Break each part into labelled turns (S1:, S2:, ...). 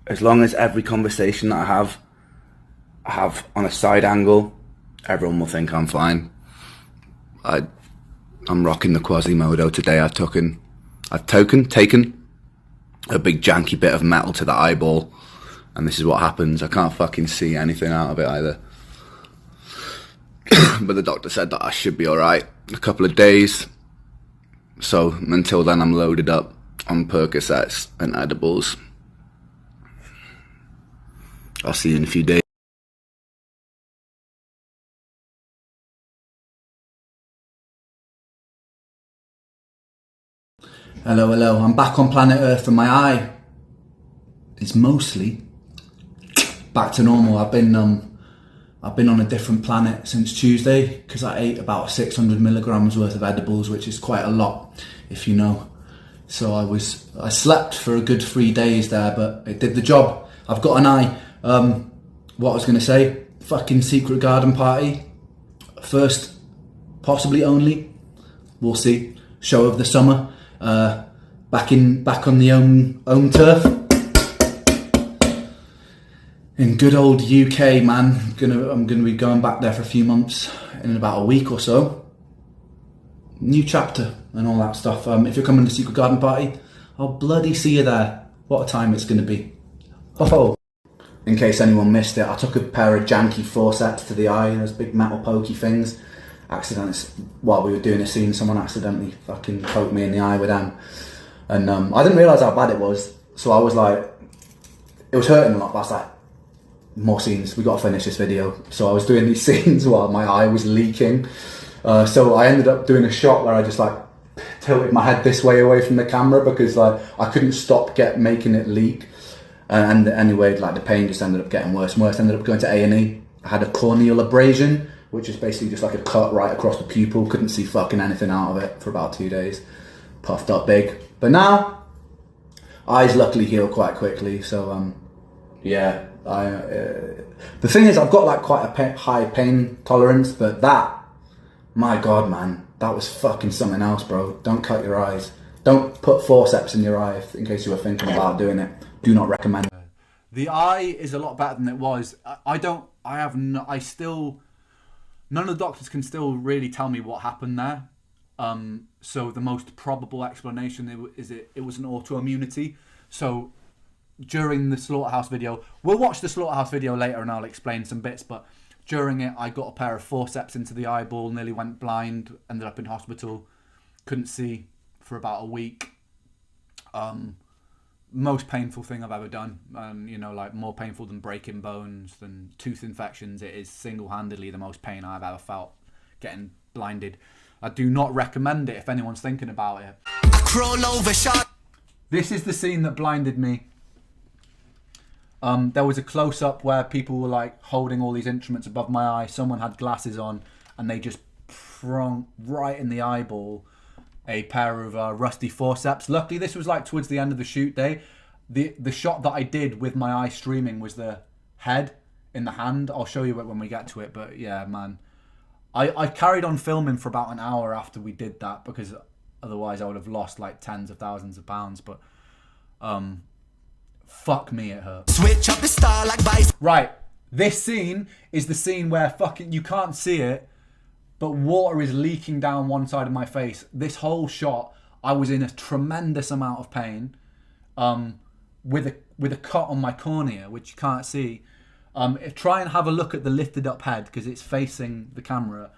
S1: as long as every conversation that I have on a side angle, everyone will think I'm fine. I'm rocking the Quasimodo today. I've taken a big janky bit of metal to the eyeball, and this is what happens. I can't fucking see anything out of it either. But the doctor said that I should be alright a couple of days. So until then, I'm loaded up on Percocets and edibles. I'll see you in a few days.
S2: Hello, hello. I'm back on planet Earth and my eye is mostly back to normal. I've been on a different planet since Tuesday because I ate about 600 milligrams worth of edibles, which is quite a lot, if you know. So I slept for a good 3 days there, but it did the job. I've got an eye. What I was going to say, fucking secret garden party. First, possibly only, we'll see, show of the summer. Back on the home turf in good old UK, man. I'm gonna be going back there for a few months in about a week or so. New chapter and all that stuff. If you're coming to Secret Garden Party, I'll bloody see you there. What a time it's gonna be. Oh. In case anyone missed it, I took a pair of janky forceps to the eye, those big metal pokey things. Accidentally, while we were doing a scene, someone accidentally fucking poked me in the eye with them. And I didn't realise how bad it was. So I was like, it was hurting a lot, but I was like, more scenes, we got to finish this video. So I was doing these scenes while my eye was leaking. So I ended up doing a shot where I just like tilted my head this way away from the camera because like I couldn't stop making it leak. And anyway, like the pain just ended up getting worse and worse. Ended up going to A&E. I had a corneal abrasion, which is basically just like a cut right across the pupil. Couldn't see fucking anything out of it for about 2 days. Puffed up big. But now, eyes luckily heal quite quickly. So yeah. The thing is, I've got like quite a high pain tolerance, but that, my God, man, that was fucking something else, bro. Don't cut your eyes. Don't put forceps in your eye in case you were thinking about doing it. Do not recommend.
S3: The eye is a lot better than it was. None of the doctors can still really tell me what happened there. So the most probable explanation is it was an autoimmunity. So during the slaughterhouse video, we'll watch the slaughterhouse video later and I'll explain some bits, but during it I got a pair of forceps into the eyeball, nearly went blind, ended up in hospital, couldn't see for about a week. Most painful thing I've ever done, like more painful than breaking bones, than tooth infections. It is single-handedly the most pain I've ever felt, getting blinded. I do not recommend it if anyone's thinking about it. This is the scene that blinded me. There was a close-up where people were like holding all these instruments above my eye. Someone had glasses on and they just prong right in the eyeball a pair of rusty forceps. Luckily, this was like towards the end of the shoot day. The shot that I did with my eye streaming was the head in the hand. I'll show you it when we get to it. But yeah, man, I carried on filming for about an hour after we did that because otherwise I would have lost like tens of thousands of pounds. But fuck me, it hurt. Switch up the star like vice. Right, this scene is the scene where fucking you can't see it, but water is leaking down one side of my face. This whole shot, I was in a tremendous amount of pain, with a cut on my cornea, which you can't see. Try and have a look at the lifted up head because it's facing the camera.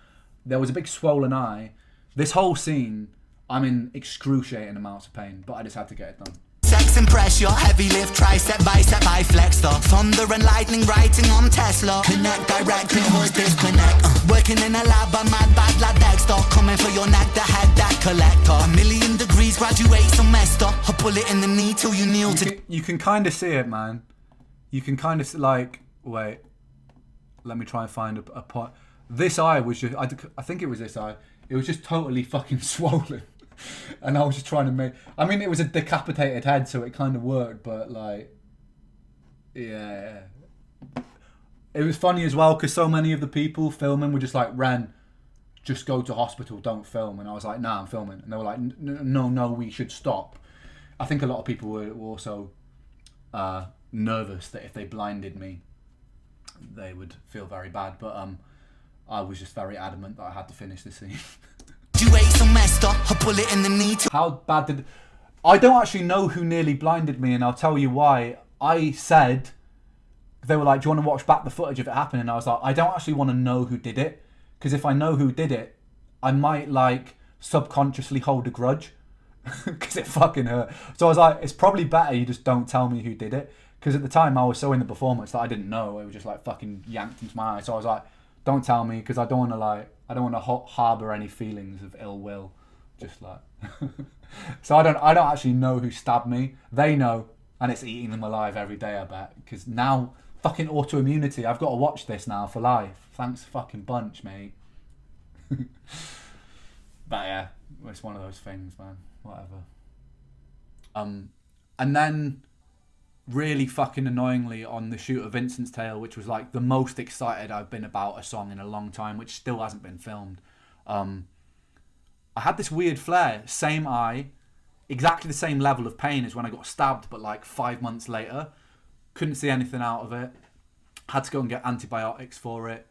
S3: There was a big swollen eye. This whole scene, I'm in excruciating amounts of pain, but I just had to get it done. Sex and pressure, heavy lift, tricep, bicep, I flex the thunder and lightning, writing on Tesla. Connect directly, horse disconnect. Working in a lab, a mad bad lad Dexter. Coming for your neck, the head that collector. 1,000,000 degrees, graduate semester. A bullet in the knee till you kneel to. You can kind of see it, man. You can kind of like, wait, let me try and find a point. This eye was just, I think it was this eye. It was just totally fucking swollen. And I was just trying to make... I mean, it was a decapitated head, so it kind of worked, but, like... Yeah. It was funny as well, because so many of the people filming were just like, Ren, just go to hospital, don't film. And I was like, nah, I'm filming. And they were like, no, we should stop. I think a lot of people were also nervous that if they blinded me, they would feel very bad. But I was just very adamant that I had to finish the scene.
S4: You ate some messed up, a bullet in the knee.
S3: How bad did... I don't actually know who nearly blinded me, and I'll tell you why. I said... They were like, do you want to watch back the footage of it happening? And I was like, I don't actually want to know who did it. Because if I know who did it, I might, like, subconsciously hold a grudge. Because it fucking hurt. So I was like, it's probably better you just don't tell me who did it. Because at the time, I was so in the performance that I didn't know. It was just, like, fucking yanked into my eye. So I was like, don't tell me, because I don't want to, like... I don't want to harbour any feelings of ill will. Just, like... So I don't actually know who stabbed me. They know. And it's eating them alive every day, I bet. Because now... Fucking autoimmunity. I've got to watch this now for life. Thanks fucking bunch, mate. But yeah, it's one of those things, man. Whatever. And then, really fucking annoyingly, on the shoot of Vincent's Tale, which was like the most excited I've been about a song in a long time, which still hasn't been filmed. I had this weird flare. Same eye. Exactly the same level of pain as when I got stabbed, but like 5 months later. Couldn't see anything out of it. Had to go and get antibiotics for it.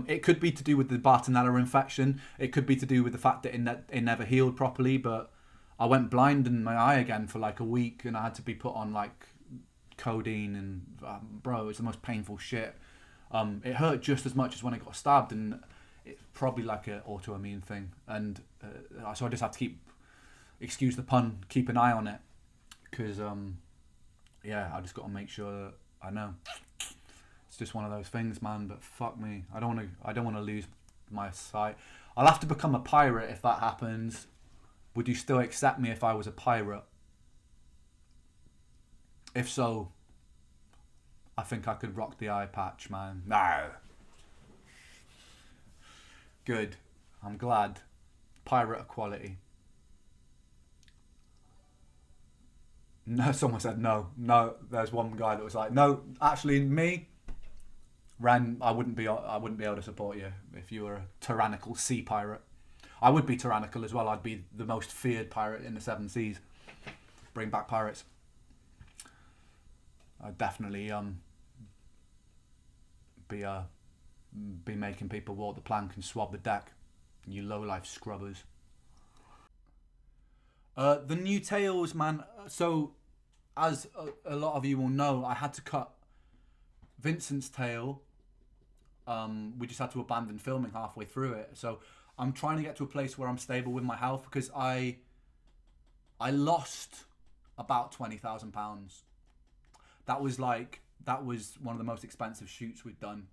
S3: It could be to do with the Bartonella infection. It could be to do with the fact that it never healed properly. But I went blind in my eye again for like a week, and I had to be put on like codeine, and bro, it's the most painful shit. It hurt just as much as when I got stabbed, and it's probably like an autoimmune thing. And so I just have to excuse the pun, keep an eye on it, because yeah, I just got to make sure that I know. It's just one of those things, man. But fuck me, I don't want to lose my sight. I'll have to become a pirate if that happens. Would you still accept me if I was a pirate? If so, I think I could rock the eye patch, man. No. Good. I'm glad. Pirate equality. No, someone said no. No, there's one guy that was like, no, actually me, Ren, I wouldn't be able to support you if you were a tyrannical sea pirate. I would be tyrannical as well. I'd be the most feared pirate in the seven seas. Bring back pirates. I'd definitely be making people walk the plank and swab the deck. You low-life scrubbers. The new Tales, man. So, as a lot of you will know, I had to cut Vincent's Tale. We just had to abandon filming halfway through it. So, I'm trying to get to a place where I'm stable with my health, because I lost about £20,000. That was one of the most expensive shoots we'd done,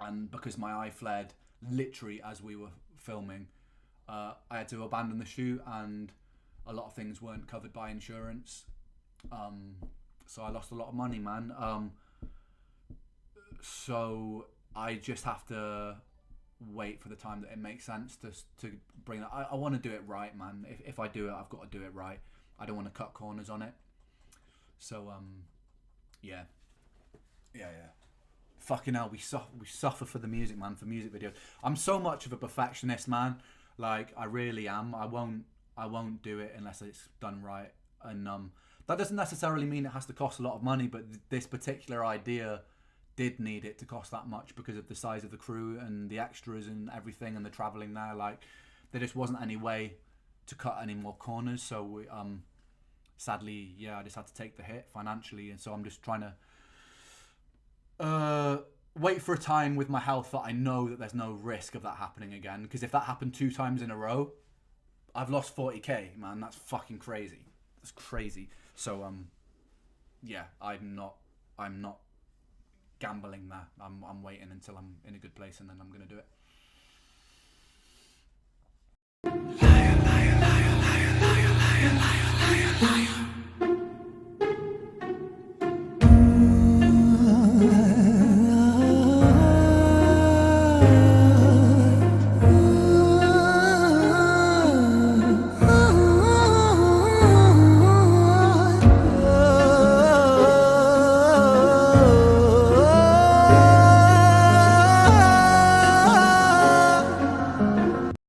S3: and because my eye flared literally as we were filming, I had to abandon the shoot, and a lot of things weren't covered by insurance. So I lost a lot of money, man. So I just have to wait for the time that it makes sense to bring that. I want to do it right, man. If I do it, I've got to do it right. I don't want to cut corners on it. So, yeah. Fucking hell, we suffer for the music, man, for music videos. I'm so much of a perfectionist, man. Like, I really am. I won't do it unless it's done right. And that doesn't necessarily mean it has to cost a lot of money, but this particular idea did need it to cost that much because of the size of the crew and the extras and everything and the travelling there. Like, there just wasn't any way to cut any more corners. So, we, sadly, yeah, I just had to take the hit financially. And so I'm just trying to wait for a time with my health that I know that there's no risk of that happening again. Because if that happened 2 times in a row, I've lost 40k, man. That's fucking crazy. That's crazy. So, yeah, I'm not gambling there. I'm waiting until I'm in a good place, and then I'm gonna do it. Liar, liar, liar, liar, liar, liar, liar, liar, liar.